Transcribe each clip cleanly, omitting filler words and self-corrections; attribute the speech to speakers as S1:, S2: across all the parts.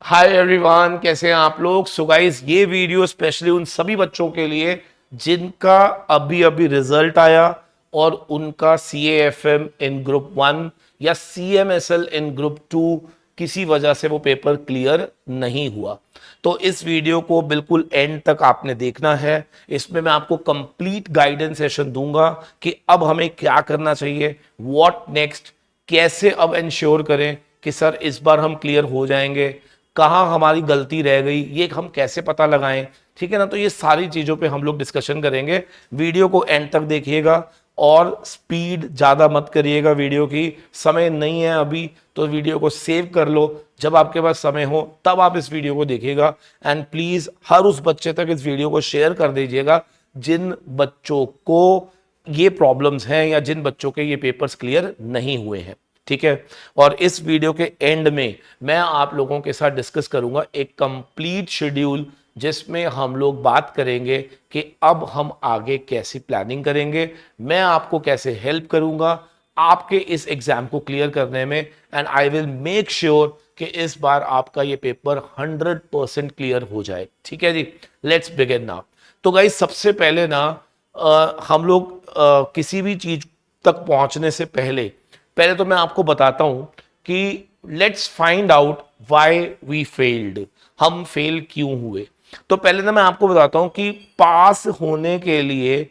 S1: Hi everyone, कैसे हैं आप लोग। सो गाइस, ये वीडियो स्पेशली उन सभी बच्चों के लिए जिनका अभी अभी रिजल्ट आया और उनका CAFM इन ग्रुप 1 या CMSL इन ग्रुप 2 किसी वजह से वो पेपर क्लियर नहीं हुआ। तो इस वीडियो को बिल्कुल एंड तक आपने देखना है। इसमें मैं आपको कंप्लीट गाइडेंस सेशन दूंगा कि अब हमें क्या करना चाहिए, व्हाट नेक्स्ट, कैसे अब इंश्योर करें कि सर इस बार हम क्लियर हो जाएंगे, कहाँ हमारी गलती रह गई, ये हम कैसे पता लगाएं। ठीक है ना। तो ये सारी चीज़ों पे हम लोग डिस्कशन करेंगे। वीडियो को एंड तक देखिएगा और स्पीड ज़्यादा मत करिएगा। वीडियो की समय नहीं है अभी, तो वीडियो को सेव कर लो। जब आपके पास समय हो तब आप इस वीडियो को देखिएगा। एंड प्लीज़ हर उस बच्चे तक इस वीडियो को शेयर कर दीजिएगा जिन बच्चों को ये प्रॉब्लम्स हैं या जिन बच्चों के ये पेपर्स क्लियर नहीं हुए हैं। ठीक है। और इस वीडियो के एंड में मैं आप लोगों के साथ डिस्कस करूंगा एक कंप्लीट शेड्यूल, जिसमें हम लोग बात करेंगे कि अब हम आगे कैसी प्लानिंग करेंगे, मैं आपको कैसे हेल्प करूंगा आपके इस एग्जाम को क्लियर करने में। And I will make sure कि इस बार आपका ये पेपर 100% क्लियर हो जाए। ठीक है जी, लेट्स बिगिन नाउ। तो गाइस, सबसे पहले ना हम लोग किसी भी चीज तक पहुंचने से पहले तो मैं आपको बताता हूं कि let's find out why we failed, हम फेल क्यों हुए। तो पहले ना मैं आपको बताता हूं कि पास होने के लिए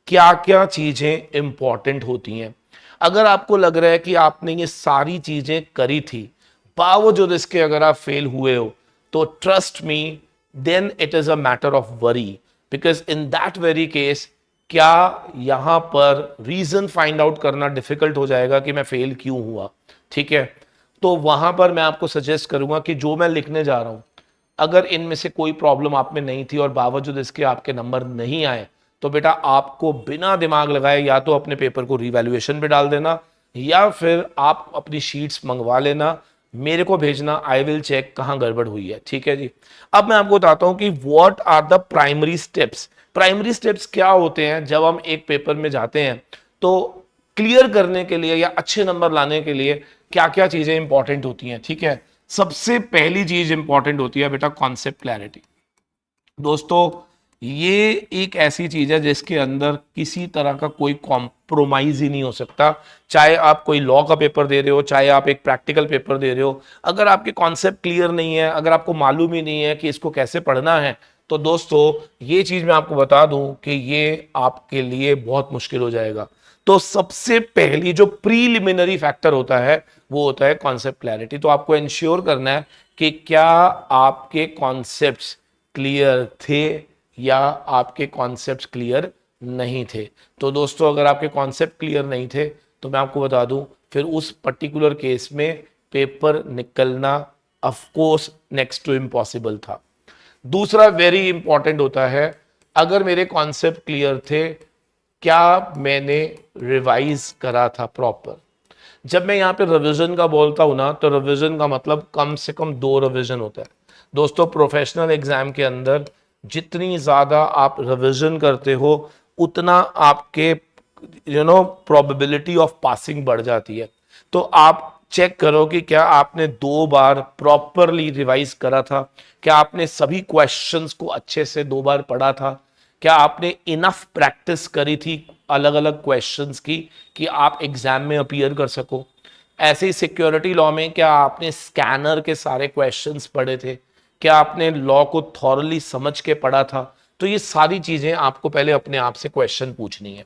S1: क्या क्या चीजें इंपॉर्टेंट होती हैं। अगर आपको लग रहा है कि आपने ये सारी चीजें करी थी, बावजूद इसके अगर आप फेल हुए हो, तो trust me, then it is a matter of worry. Because in that very case क्या यहां पर रीजन फाइंड आउट करना डिफिकल्ट हो जाएगा कि मैं फेल क्यों हुआ। ठीक है। तो वहां पर मैं आपको सजेस्ट करूंगा कि जो मैं लिखने जा रहा हूं, अगर इनमें से कोई प्रॉब्लम आप में नहीं थी और बावजूद इसके आपके नंबर नहीं आए, तो बेटा आपको बिना दिमाग लगाए या तो अपने पेपर को रिवैल्यूएशन पे डाल देना या फिर आप अपनी शीट्स मंगवा लेना, मेरे को भेजना, आई विल चेक कहां गड़बड़ हुई है। ठीक है जी। अब मैं आपको बताता हूं कि what are the primary steps. Primary steps क्या होते हैं जब हम एक पेपर में जाते हैं, तो क्लियर करने के लिए या अच्छे नंबर लाने के लिए क्या क्या चीजें इंपॉर्टेंट होती हैं। ठीक है। सबसे पहली चीज इंपॉर्टेंट होती है बेटा कॉन्सेप्ट क्लैरिटी। दोस्तों, ये एक ऐसी चीज है जिसके अंदर किसी तरह का कोई कॉम्प्रोमाइज ही नहीं हो सकता। चाहे आप कोई लॉ का पेपर दे रहे हो, चाहे आप एक प्रैक्टिकल पेपर दे रहे हो, अगर आपके कॉन्सेप्ट क्लियर नहीं है, अगर आपको मालूम ही नहीं है कि इसको कैसे पढ़ना है, तो दोस्तों ये चीज मैं आपको बता दूं कि ये आपके लिए बहुत मुश्किल हो जाएगा। तो सबसे पहली जो प्रीलिमिनरी फैक्टर होता है वो होता है कॉन्सेप्ट क्लैरिटी। तो आपको इंश्योर करना है कि क्या आपके कॉन्सेप्ट्स क्लियर थे या आपके कॉन्सेप्ट्स क्लियर नहीं थे। तो दोस्तों, अगर आपके कॉन्सेप्ट क्लियर नहीं थे तो मैं आपको बता दूं, फिर उस पर्टिकुलर केस में पेपर निकलना of course next to impossible था। दूसरा वेरी इंपॉर्टेंट होता है, अगर मेरे कॉन्सेप्ट क्लियर थे, क्या मैंने रिवाइज करा था प्रॉपर। जब मैं यहाँ पे रिवीजन का बोलता हूं ना, तो रिवीजन का मतलब कम से कम 2 रिवीजन होता है। दोस्तों, प्रोफेशनल एग्जाम के अंदर जितनी ज्यादा आप रिवीजन करते हो, उतना आपके प्रोबेबिलिटी ऑफ पासिंग बढ़ जाती है। तो आप चेक करो कि क्या आपने 2 बार प्रॉपरली रिवाइज करा था, क्या आपने सभी क्वेश्चंस को अच्छे से 2 बार पढ़ा था, क्या आपने इनफ प्रैक्टिस करी थी अलग अलग क्वेश्चंस की कि आप एग्जाम में अपीयर कर सको। ऐसे ही सिक्योरिटी लॉ में क्या आपने स्कैनर के सारे क्वेश्चंस पढ़े थे, क्या आपने लॉ को थॉरली समझ के पढ़ा था। तो ये सारी चीजें आपको पहले अपने आप से क्वेश्चन पूछनी है।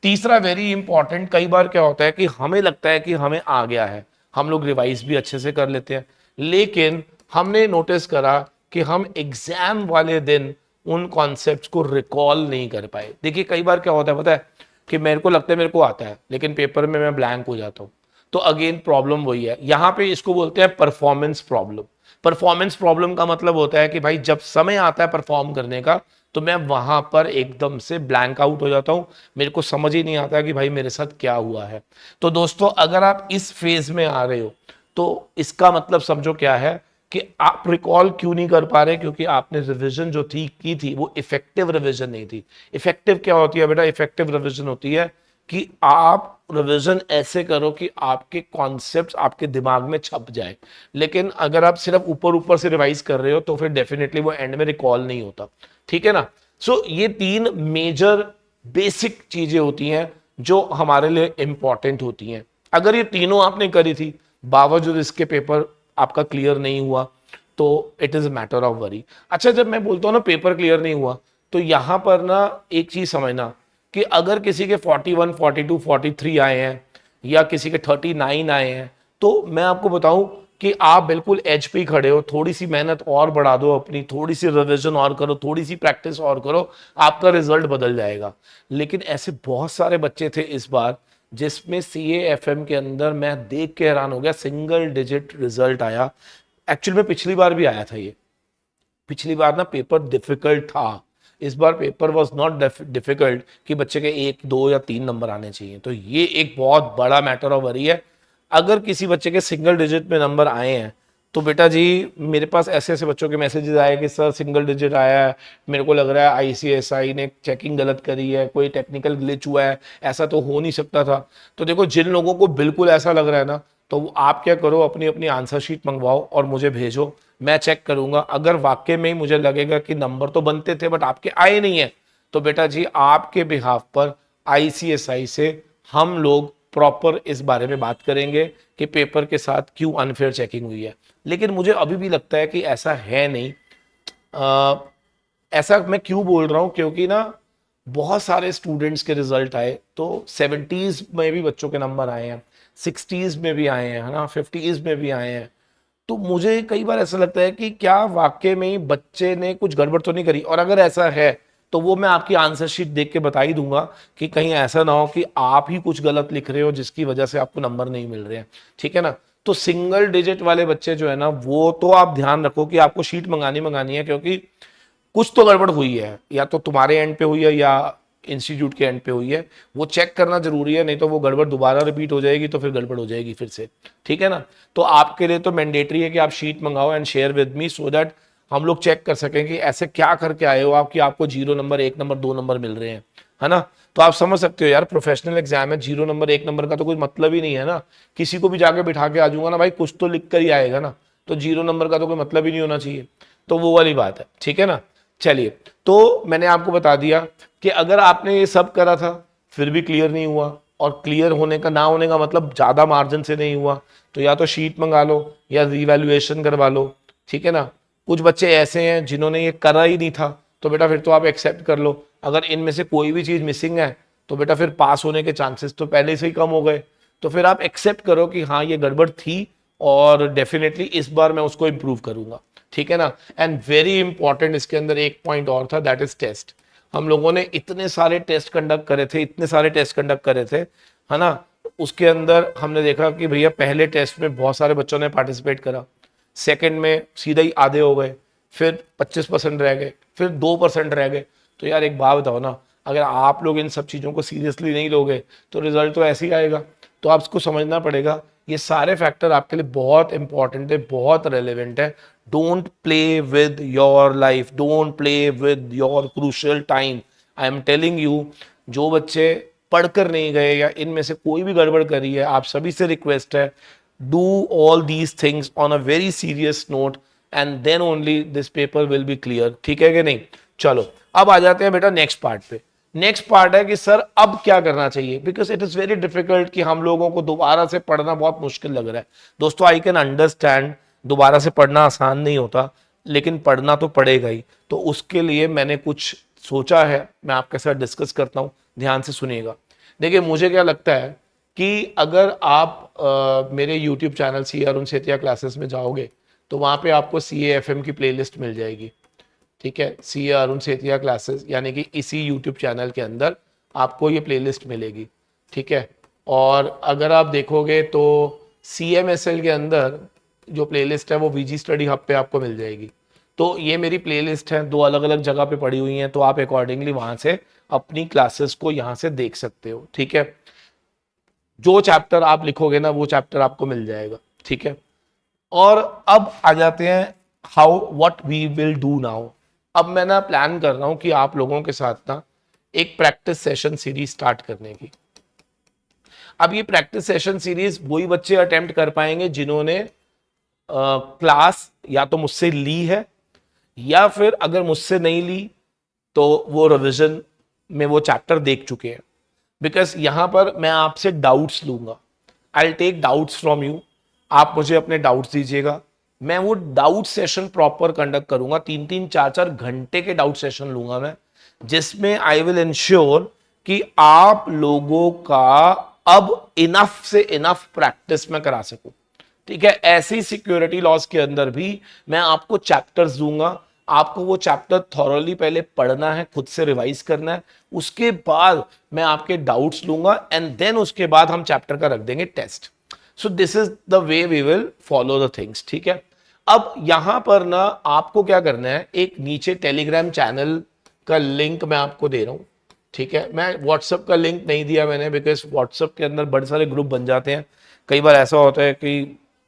S1: तीसरा वेरी इंपॉर्टेंट, कई बार क्या होता है कि हमें लगता है कि हमें आ गया है, हम लोग रिवाइज भी अच्छे से कर लेते हैं, लेकिन हमने नोटिस करा कि हम एग्जाम वाले दिन उन कॉन्सेप्ट्स को रिकॉल नहीं कर पाए। देखिए, कई बार क्या होता है पता है कि मेरे को लगता है मेरे को आता है, लेकिन पेपर में मैं ब्लैंक हो जाता हूँ। तो अगेन प्रॉब्लम वही है, यहाँ पे इसको बोलते हैं परफॉर्मेंस प्रॉब्लम। परफॉर्मेंस प्रॉब्लम का मतलब होता है कि भाई जब समय आता है परफॉर्म करने का, तो मैं वहां पर एकदम से ब्लैंक आउट हो जाता हूं, मेरे को समझ ही नहीं आता कि भाई मेरे साथ क्या हुआ है। तो दोस्तों, अगर आप इस फेज में आ रहे हो, तो इसका मतलब समझो क्या है कि आप रिकॉल क्यों नहीं कर पा रहे, क्योंकि आपने रिवीजन जो थी की थी वो इफेक्टिव रिवीजन नहीं थी। इफेक्टिव क्या होती है बेटा? इफेक्टिव रिवीजन होती है कि आप रिवीजन ऐसे करो कि आपके कॉन्सेप्ट्स आपके दिमाग में छप जाए, लेकिन अगर आप सिर्फ ऊपर ऊपर से रिवाइज कर रहे हो तो फिर डेफिनेटली वो एंड में रिकॉल नहीं होता, ठीक है ना। सो ये 3 मेजर बेसिक चीजें होती हैं जो हमारे लिए इंपॉर्टेंट होती हैं। अगर ये तीनों आपने करी थी, बावजूद इसके पेपर आपका क्लियर नहीं हुआ, तो it is a matter of worry. अच्छा, जब मैं बोलता हूँ ना पेपर क्लियर नहीं हुआ, तो यहां पर ना एक चीज समझना कि अगर किसी के 41, 42, 43 आए हैं या किसी के 39 आए हैं, तो मैं आपको बताऊं कि आप बिल्कुल एज पे ही खड़े हो। थोड़ी सी मेहनत और बढ़ा दो अपनी, थोड़ी सी रिवीजन और करो, थोड़ी सी प्रैक्टिस और करो, आपका रिजल्ट बदल जाएगा। लेकिन ऐसे बहुत सारे बच्चे थे इस बार जिसमें CAFM के अंदर मैं देख के हैरान हो गया, सिंगल डिजिट रिजल्ट आया। एक्चुअल में पिछली बार भी आया था ये, पिछली बार ना पेपर डिफिकल्ट था, इस बार पेपर वॉज नॉट डिफिकल्ट कि बच्चे के 1, 2 या 3 नंबर आने चाहिए। तो ये एक बहुत बड़ा मैटर ऑफ वरी है। अगर किसी बच्चे के सिंगल डिजिट में नंबर आए हैं तो बेटा जी, मेरे पास ऐसे ऐसे बच्चों के मैसेजेस आए कि सर सिंगल डिजिट आया है, मेरे को लग रहा है ICSI ने चेकिंग गलत करी है, कोई टेक्निकल ग्लिच हुआ है, ऐसा तो हो नहीं सकता था। तो देखो, जिन लोगों को बिल्कुल ऐसा लग रहा है ना, तो आप क्या करो, अपनी अपनी आंसर शीट मंगवाओ और मुझे भेजो, मैं चेक करूंगा। अगर वाकई में ही मुझे लगेगा कि नंबर तो बनते थे बट आपके आए नहीं है, तो बेटा जी आपके बिहाफ पर ICSI से हम लोग प्रॉपर इस बारे में बात करेंगे कि पेपर के साथ क्यों अनफेयर चेकिंग हुई है। लेकिन मुझे अभी भी लगता है कि ऐसा है नहीं। ऐसा मैं क्यों बोल रहा हूं, क्योंकि ना बहुत सारे स्टूडेंट्स के रिजल्ट आए, तो 70s में भी बच्चों के नंबर आए हैं, 60s में भी आए हैं, है ना, 50s में भी आए हैं। तो मुझे कई बार ऐसा लगता है कि क्या वाकई में ही बच्चे ने कुछ गड़बड़ तो नहीं करी, और अगर ऐसा है तो वो मैं आपकी आंसर शीट देख के बता ही दूंगा कि कहीं ऐसा ना हो कि आप ही कुछ गलत लिख रहे हो जिसकी वजह से आपको नंबर नहीं मिल रहे हैं, ठीक है ना। तो सिंगल डिजिट वाले बच्चे जो है ना, वो तो आप ध्यान रखो कि आपको शीट मंगानी है, क्योंकि कुछ तो गड़बड़ हुई है, या तो तुम्हारे एंड पे हुई है या इंस्टीट्यूट के एंड पे हुई है, वो चेक करना जरूरी है, नहीं तो वो गड़बड़ दोबारा रिपीट हो जाएगी तो फिर गड़बड़ हो जाएगी फिर से, ठीक है ना। तो आपके लिए तो मैंडेटरी है कि आप शीट मंगाओ and share with me, so that हम लोग चेक कर सकें कि ऐसे क्या करके आए हो आप कि आपको 0 नंबर, 1 नंबर, 2 नंबर मिल रहे हैं, है ना। तो आप समझ सकते हो यार, प्रोफेशनल एग्जाम है, 0 नंबर, 1 नंबर का तो कोई मतलब ही नहीं है ना। किसी को भी जाके बिठा के आ जाऊंगा ना भाई, कुछ तो लिख कर ही आएगा ना, तो 0 नंबर का तो कोई मतलब ही नहीं होना चाहिए। तो वो वाली बात है, ठीक है ना। चलिए, तो मैंने आपको बता दिया कि अगर आपने ये सब करा था फिर भी क्लियर नहीं हुआ, और क्लियर होने का ना होने का मतलब ज्यादा मार्जिन से नहीं हुआ, तो या तो शीट मंगा लो या रिवैल्यूएशन करवा लो, ठीक है ना। कुछ बच्चे ऐसे हैं जिन्होंने ये करा ही नहीं था, तो बेटा फिर तो आप एक्सेप्ट कर लो। अगर इनमें से कोई भी चीज मिसिंग है तो बेटा फिर पास होने के चांसेस तो पहले से ही कम हो गए। तो फिर आप एक्सेप्ट करो कि हाँ ये गड़बड़ थी, और डेफिनेटली इस बार मैं उसको इंप्रूव करूंगा, ठीक है ना। एंड वेरी इंपॉर्टेंट इसके अंदर एक पॉइंट और था, दैट इज टेस्ट। हम लोगों ने इतने सारे टेस्ट कंडक्ट करे थे, इतने सारे टेस्ट कंडक्ट करे थे, है ना। उसके अंदर हमने देखा कि भैया पहले टेस्ट में बहुत सारे बच्चों ने पार्टिसिपेट करा, सेकंड में सीधा ही आधे हो गए, फिर 25% रह गए, फिर 2% रह गए। तो यार एक बात बताओ ना, अगर आप लोग इन सब चीज़ों को सीरियसली नहीं लोगे तो रिजल्ट तो ऐसे ही आएगा। तो आपको समझना पड़ेगा, ये सारे फैक्टर आपके लिए बहुत इंपॉर्टेंट है, बहुत रेलिवेंट है। Don't play with your life, don't play with your crucial time. I am telling you, जो बच्चे पढ़कर नहीं गए या इनमें से कोई भी गड़बड़ करी है, आप सभी से रिक्वेस्ट है, do all these things on a very serious note and then only this paper will be clear, ठीक है कि नहीं। चलो अब आ जाते हैं बेटा नेक्स्ट पार्ट पे। नेक्स्ट पार्ट है कि सर अब क्या करना चाहिए, because it is very difficult कि हम लोगों को दोबारा से पढ़ना बहुत मुश्किल लग रहा है। दोस्तों आई कैन अंडरस्टैंड, दोबारा से पढ़ना आसान नहीं होता, लेकिन पढ़ना तो पड़ेगा ही। तो उसके लिए मैंने कुछ सोचा है, मैं आपके साथ डिस्कस करता हूं, ध्यान से सुनिएगा। देखिए मुझे क्या लगता है कि अगर आप मेरे YouTube channel C Arun Setia classes में जाओगे तो वहाँ पे आपको CAFM की प्लेलिस्ट मिल जाएगी, ठीक है। सी अरुण सेतिया क्लासेस यानी कि इसी YouTube चैनल के अंदर आपको ये प्लेलिस्ट मिलेगी, ठीक है। और अगर आप देखोगे तो CMSL के अंदर जो प्लेलिस्ट है वो VG स्टडी हब पे आपको मिल जाएगी। तो ये मेरी प्लेलिस्ट है, 2 अलग अलग जगह पे पड़ी हुई हैं, तो आप अकॉर्डिंगली वहाँ से अपनी क्लासेस को यहाँ से देख सकते हो, ठीक है। जो चैप्टर आप लिखोगे ना वो चैप्टर आपको मिल जाएगा, ठीक है। और अब आ जाते हैं how what we will do now. अब मैं ना प्लान कर रहा हूं कि आप लोगों के साथ ना एक प्रैक्टिस सेशन सीरीज स्टार्ट करने की, अब ये प्रैक्टिस सेशन सीरीज वही बच्चे अटेम्प्ट कर पाएंगे जिन्होंने क्लास या तो मुझसे ली है, या फिर अगर मुझसे नहीं ली तो वो रिवीजन में वो चैप्टर देख चुके हैं। बिकॉज यहां पर मैं आपसे डाउट्स लूंगा, I take doubts from you, आप मुझे अपने डाउट्स दीजिएगा, मैं वो डाउट सेशन प्रॉपर कंडक्ट करूंगा, 3-3, 4-4 घंटे के डाउट सेशन लूंगा मैं, जिसमें आई विल इंश्योर कि आप लोगों का अब इनफ से इनफ प्रैक्टिस में करा सकूं। ठीक है, ऐसी सिक्योरिटी लॉस के अंदर भी मैं आपको चैप्टर्स दूंगा, आपको वो चैप्टर थॉरली पहले पढ़ना है, खुद से रिवाइज करना है, उसके बाद मैं आपके डाउट्स लूंगा एंड देन उसके बाद हम चैप्टर का रख देंगे test. So this is the way we will follow the things. ठीक है, अब यहां पर ना आपको क्या करना है, एक नीचे टेलीग्राम चैनल का लिंक मैं आपको दे रहा हूं। ठीक है, मैं व्हाट्सएप का लिंक नहीं दिया मैंने, बिकॉज व्हाट्सएप के अंदर बड़े सारे ग्रुप बन जाते हैं, कई बार ऐसा होता है कि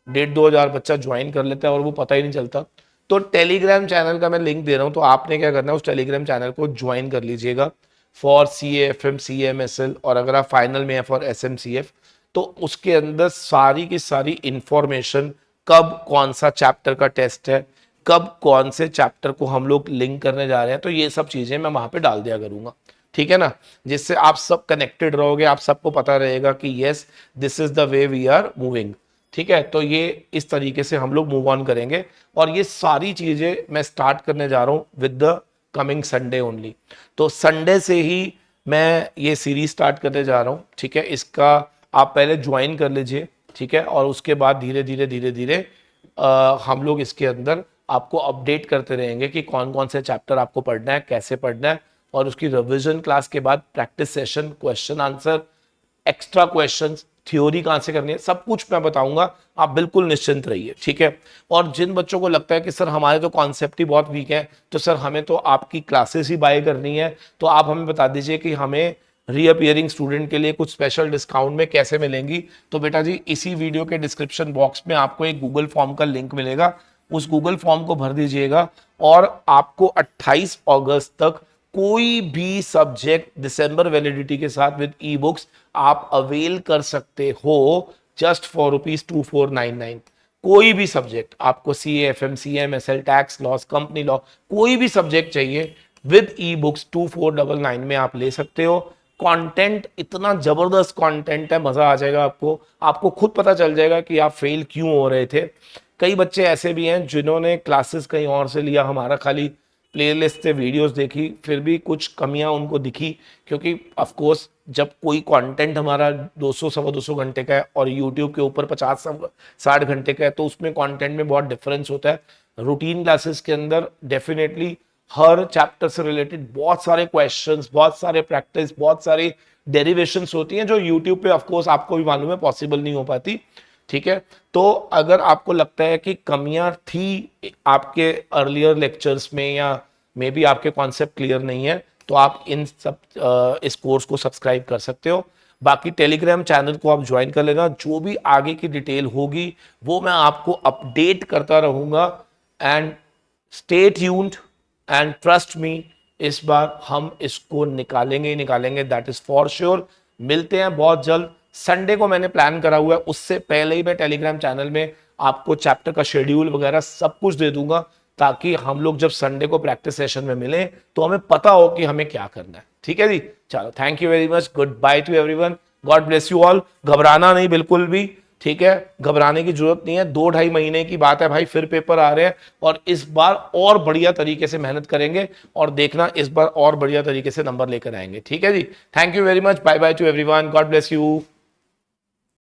S1: 1,500-2,000 बच्चा ज्वाइन कर लेता है और वो पता ही नहीं चलता। तो टेलीग्राम चैनल का मैं लिंक दे रहा हूं, तो आपने क्या करना है, उस टेलीग्राम चैनल को ज्वाइन कर लीजिएगा फॉर CAFM CMSL, और अगर आप फाइनल में है फॉर SMCF, तो उसके अंदर सारी की सारी इंफॉर्मेशन, कब कौन सा चैप्टर का टेस्ट है, कब कौन से चैप्टर को हम लोग लिंक करने जा रहे हैं, तो ये सब चीजें मैं वहां पे डाल दिया करूंगा। ठीक है ना, जिससे आप सब कनेक्टेड रहोगे, आप सबको पता रहेगा कि yes this is the way we are moving. ठीक है, तो ये इस तरीके से हम लोग मूव ऑन करेंगे, और ये सारी चीजें मैं स्टार्ट करने जा रहा हूं with the coming Sunday only. तो संडे से ही मैं ये सीरीज स्टार्ट करने जा रहा हूं। ठीक है, इसका आप पहले ज्वाइन कर लीजिए। ठीक है, और उसके बाद धीरे धीरे हम लोग इसके अंदर आपको अपडेट करते रहेंगे कि कौन कौन से चैप्टर आपको पढ़ना है, कैसे पढ़ना है, और उसकी रिवीजन क्लास के बाद practice session, question answer, extra questions, theory कहां से करनी है, सब कुछ मैं बताऊंगा, आप बिल्कुल निश्चिंत रहिए। ठीक है, और जिन बच्चों को लगता है कि सर हमारे तो कॉन्सेप्ट ही बहुत वीक है, तो सर हमें तो आपकी क्लासेस ही बाय करनी है, तो आप हमें बता दीजिए कि हमें रीअपियरिंग स्टूडेंट के लिए कुछ स्पेशल डिस्काउंट में कैसे मिलेंगी। तो बेटा जी, इसी वीडियो के डिस्क्रिप्शन बॉक्स में आपको एक गूगल फॉर्म का लिंक मिलेगा, उस गूगल फॉर्म को भर दीजिएगा, और आपको 28 अगस्त तक कोई भी सब्जेक्ट दिसंबर वैलिडिटी के साथ विद ई बुक्स आप अवेल कर सकते हो, जस्ट फॉर ₹2499। कोई भी सब्जेक्ट आपको CAFM CMSL tax loss company law कोई भी सब्जेक्ट चाहिए विद ई बुक्स 2499 में आप ले सकते हो। कंटेंट इतना जबरदस्त कंटेंट है, मजा आ जाएगा आपको, आपको खुद पता चल जाएगा कि आप फेल क्यों हो रहे थे। कई बच्चे ऐसे भी हैं जिन्होंने क्लासेस कहीं और से लिया, हमारा खाली प्लेलिस्ट से वीडियोस देखी, फिर भी कुछ कमियां उनको दिखी, क्योंकि ऑफ कोर्स जब कोई कंटेंट हमारा 200-250 घंटे का है और यूट्यूब के ऊपर 50-60 घंटे का है, तो उसमें कंटेंट में बहुत डिफरेंस होता है। रूटीन क्लासेस के अंदर डेफिनेटली हर चैप्टर से रिलेटेड बहुत सारे क्वेश्चंस, बहुत सारे प्रैक्टिस, बहुत सारी डेरिवेशंस होती हैं, जो यूट्यूब पे ऑफ कोर्स आपको भी मालूम है पॉसिबल नहीं हो पाती। ठीक है, तो अगर आपको लगता है कि कमियां थी आपके अर्लियर लेक्चर्स में, या मे बी आपके कॉन्सेप्ट क्लियर नहीं है, तो आप इन सब इस कोर्स को सब्सक्राइब कर सकते हो। बाकी टेलीग्राम चैनल को आप ज्वाइन कर लेना, जो भी आगे की डिटेल होगी वो मैं आपको अपडेट करता रहूंगा। And stay tuned and trust me, इस बार हम इसको निकालेंगे ही निकालेंगे, दैट इज फॉर श्योर। मिलते हैं बहुत जल्द। संडे को मैंने प्लान करा हुआ है, उससे पहले ही मैं टेलीग्राम चैनल में आपको चैप्टर का शेड्यूल वगैरह सब कुछ दे दूंगा, ताकि हम लोग जब संडे को प्रैक्टिस सेशन में मिलें तो हमें पता हो कि हमें क्या करना है। ठीक है जी, चलो thank you very much, good bye to everyone, God bless you all. घबराना नहीं बिल्कुल भी, ठीक है, घबराने की जरूरत नहीं है, 2-2.5 महीने की बात है भाई, फिर पेपर आ रहे हैं, और इस बार और बढ़िया तरीके से मेहनत करेंगे, और देखना इस बार और बढ़िया तरीके से नंबर लेकर आएंगे। ठीक है जी, thank you very much, bye bye to everyone, God bless you.